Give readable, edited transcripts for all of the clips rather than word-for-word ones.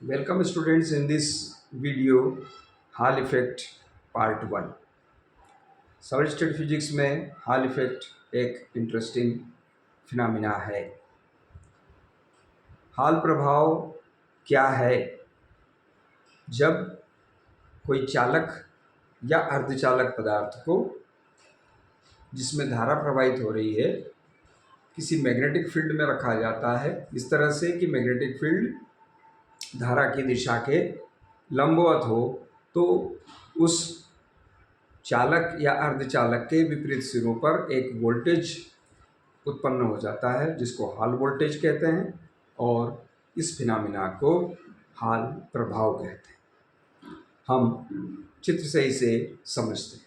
Welcome students in this video hall effect part one. Solid state physics में hall effect एक interesting phenomena है। Hall प्रभाव क्या है? जब कोई चालक या अर्धचालक पदार्थ को जिसमें धारा प्रवाहित हो रही है किसी मैग्नेटिक फील्ड में रखा जाता है इस तरह से कि मैग्नेटिक फील्ड धारा की दिशा के लंबवत हो, तो उस चालक या अर्धचालक के विपरीत सिरों पर एक वोल्टेज उत्पन्न हो जाता है जिसको हॉल वोल्टेज कहते हैं और इस फिनोमिना को हॉल प्रभाव कहते हैं। हम चित्र से इसे समझते हैं।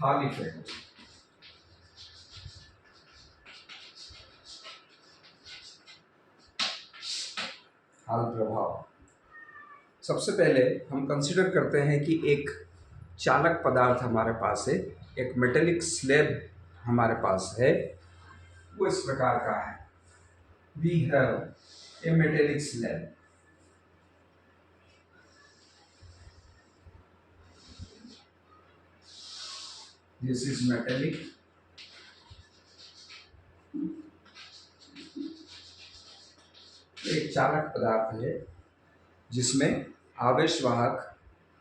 Hall effect. हॉल प्रभाव। सबसे पहले हम कंसीडर करते हैं कि एक चालक पदार्थ हमारे पास है, एक मेटेलिक स्लैब हमारे पास है। वो इस प्रकार का है। We have a metallic slab. This is metallic. एक चालक पदार्थ है जिसमें आवेशवाहक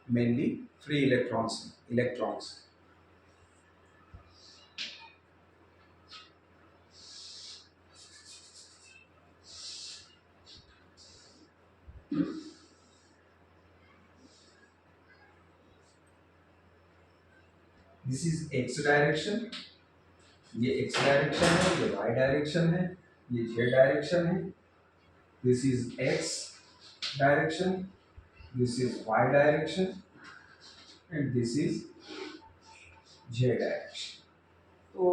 mainly free electrons. This is X direction. ये एक्स डायरेक्शन है, ये वाई डायरेक्शन है, ये जेड डायरेक्शन है। This is X direction, this is Y direction and this is Z direction. तो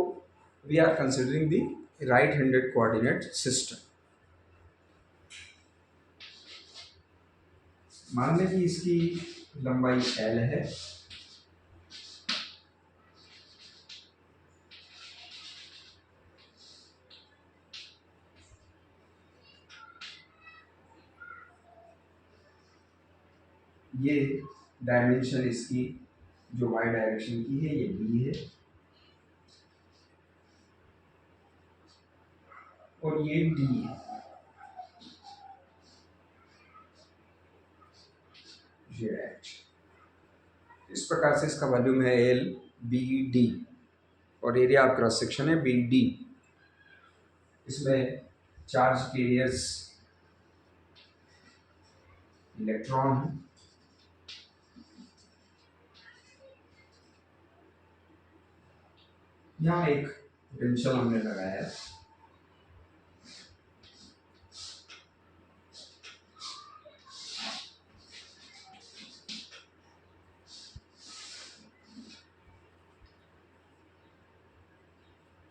we are considering the right handed coordinate system. मान लें कि इसकी लंबाई L है। ये डायमेंशन इसकी जो वाई डायरेक्शन की है ये B है और ये D है। इस प्रकार से इसका वॉल्यूम है LBD और एरिया ऑफ क्रॉस सेक्शन है BD। इसमें चार्ज कैरियर्स इलेक्ट्रॉन है। यहाँ एक पोटेंशियल हमने लगाया है।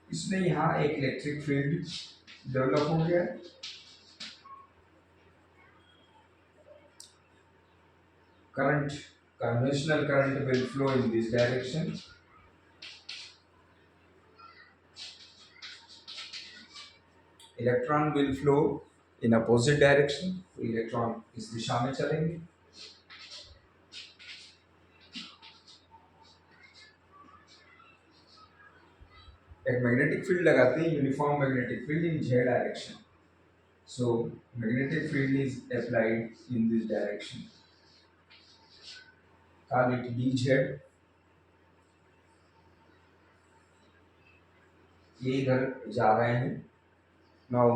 इसमें यहाँ एक इलेक्ट्रिक फील्ड डेवलप हो गया। Current, conventional current will flow in this direction. Electron will flow in opposite direction. तो इलेक्ट्रॉन इस दिशा में चलेंगे। एक मैग्नेटिक फील्ड लगाते हैं, uniform magnetic field in z direction. So magnetic field is applied in this direction. call it dz। ये इधर जा रहे हैं। Now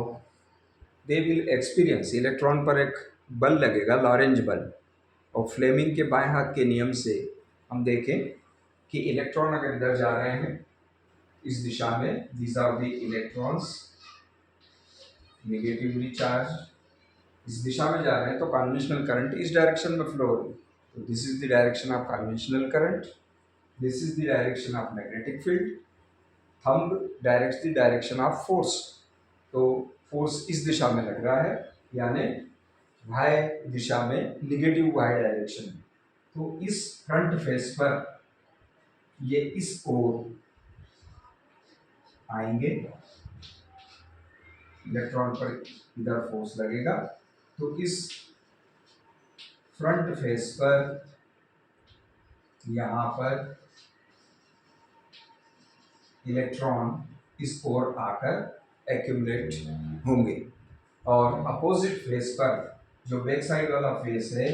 they will experience, electron पर एक बल लगेगा, लॉरेंज बल। और फ्लेमिंग के बाएं हाथ के नियम से हम देखें कि इलेक्ट्रॉन अगर इधर जा रहे हैं इस दिशा में, these are the electrons negatively charge, इस दिशा में जा रहे हैं तो कन्वेंशनल करंट इस डायरेक्शन में फ्लो हो रही है। तो this is the direction of conventional current, this is the direction of magnetic field. Thumb directs the direction of force. तो फोर्स इस दिशा में लग रहा है, यानी वाई दिशा में, निगेटिव वाई डायरेक्शन में। तो इस फ्रंट फेस पर ये इस ओर आएंगे, इलेक्ट्रॉन पर इधर फोर्स लगेगा तो इस फ्रंट फेस पर यहाँ पर इलेक्ट्रॉन इस ओर आकर एक्यूमुलेट होंगे, और अपोजिट फेस पर जो बैक साइड वाला फेस है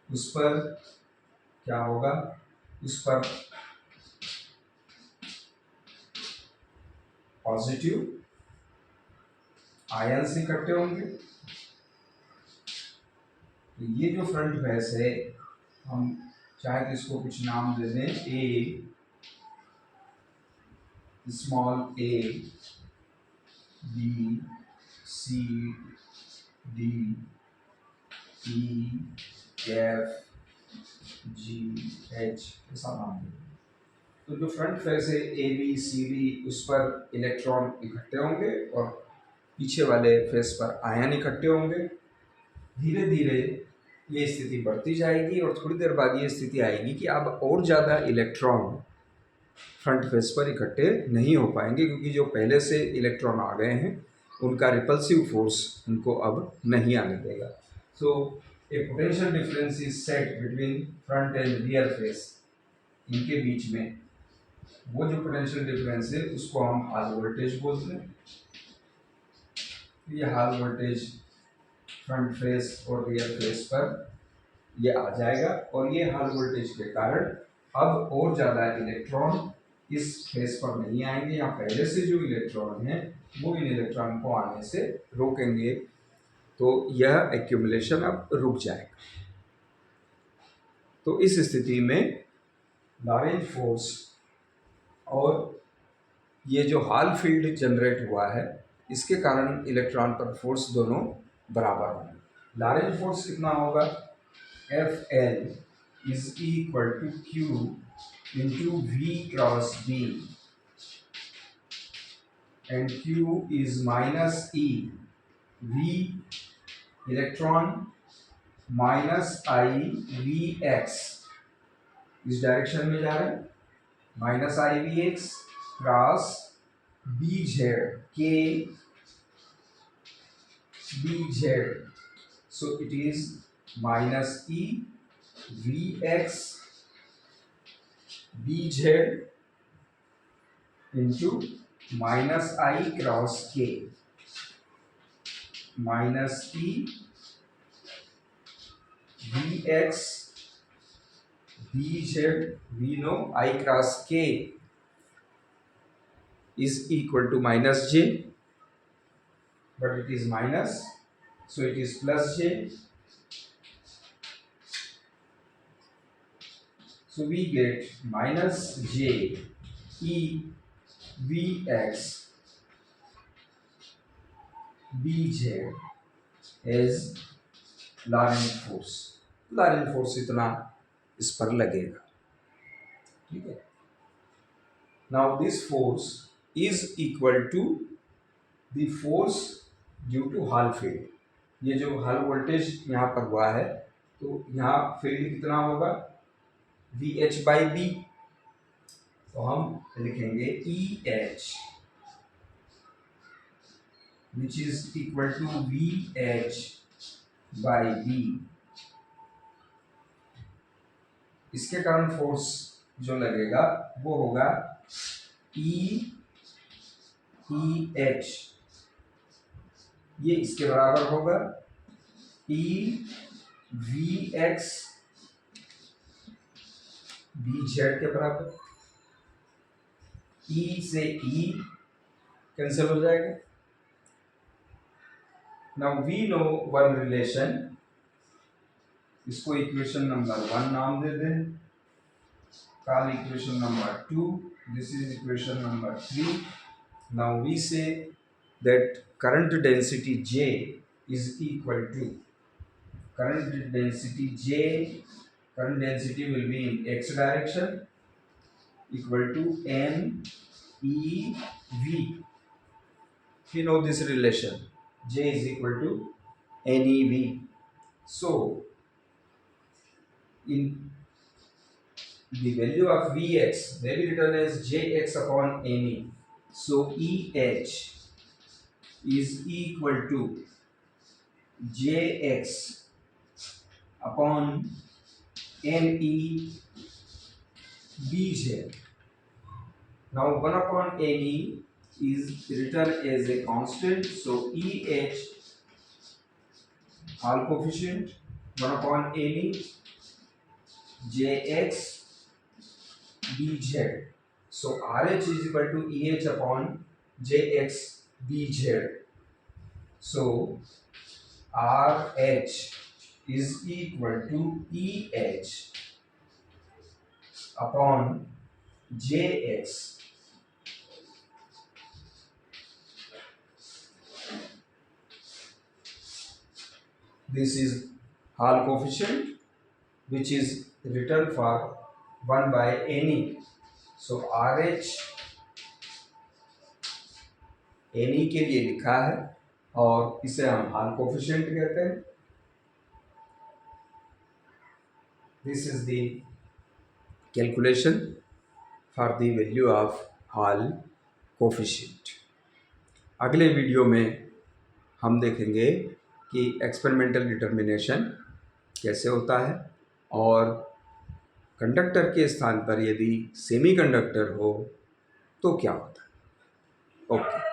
उस पर क्या होगा, उस पर पॉजिटिव आयंस इकट्ठे होंगे। तो ये जो फ्रंट फेस है, हम चाहे तो इसको कुछ नाम दे दें, ए स्मॉल ए, बी, सी, डी, ई, एफ, जी, एच, ऐसा नाम दें। तो जो फ्रंट फेस है ए बी सी डी, उस पर इलेक्ट्रॉन इकट्ठे होंगे और पीछे वाले फेस पर आयन इकट्ठे होंगे। धीरे धीरे ये स्थिति बढ़ती जाएगी और थोड़ी देर बाद ये स्थिति आएगी कि अब और ज़्यादा इलेक्ट्रॉन फ्रंट फेस पर इकट्ठे नहीं हो पाएंगे, क्योंकि जो पहले से इलेक्ट्रॉन आ गए हैं उनका रिपल्सिव फोर्स उनको अब नहीं आने देगा। So a potential difference is set between front and rear face. इनके बीच में वो जो पोटेंशियल डिफरेंस है उसको हम हाल वोल्टेज बोलते हैं। ये हाल वोल्टेज फ्रंट फेस और रियर फेस पर ये आ जाएगा, और ये हाल वोल्टेज के कारण अब और ज़्यादा इलेक्ट्रॉन इस फेस पर नहीं आएंगे, या पहले से जो इलेक्ट्रॉन है वो इन इलेक्ट्रॉन को आने से रोकेंगे। तो यह एक्यूमुलेशन अब रुक जाएगा। तो इस स्थिति में लॉरेंज फोर्स और ये जो हॉल फील्ड जनरेट हुआ है इसके कारण इलेक्ट्रॉन पर फोर्स दोनों बराबर होंगे। लॉरेंज फोर्स कितना होगा, F L is equal to Q into V cross B, and Q is minus E, V electron minus I V X, इस डायरेक्शन में जा रहे हैं, minus I V X cross B Z के B Z, so it is minus e vx bz into minus I cross k, minus e vx bz, we know I cross k is equal to minus j, but it is minus, so it is plus j. So we get minus j e vx bj as Lorentz force. Lorentz force इतना इस पर लगेगा, ठीक है। Now this force is equal to the force due to Hall field. ये जो hall voltage यहाँ पर हुआ है, तो यहाँ फील्ड कितना होगा, वी एच बाई बी, तो हम लिखेंगे E H which is equal to V H by B. इसके कारण फोर्स जो लगेगा वो होगा ई एच, ये इसके बराबर होगा E V X B Z के बराबर। ई से ई कैंसिल हो जाएगा। Now we know one relation, इसको इक्वेशन नंबर 1 नाम दे दें, call equation number 2, this is equation number 3। Now we say that current density J is equal to current density J, current density will be in x direction, equal to N E V. We know this relation, J is equal to N E V. So in the value of Vx may be written as Jx upon Ne. So Eh is equal to Jx upon N E B Z. Now 1 upon Ne is written as a constant, so Eh Hall coefficient 1 upon Ne Jx Bz. So Rh is equal to Eh upon Jx Bz. So Rh is equal to Eh upon Jx. This is Hall coefficient which is written for 1 by Ne. So RH Ne के लिए लिखा है और इसे हम Hall coefficient कहते हैं. This is the calculation for the value of Hall coefficient. अगले वीडियो में हम देखेंगे कि एक्सपेरिमेंटल डिटर्मिनेशन कैसे होता है और कंडक्टर के स्थान पर यदि सेमीकंडक्टर हो तो क्या होता है. ओके.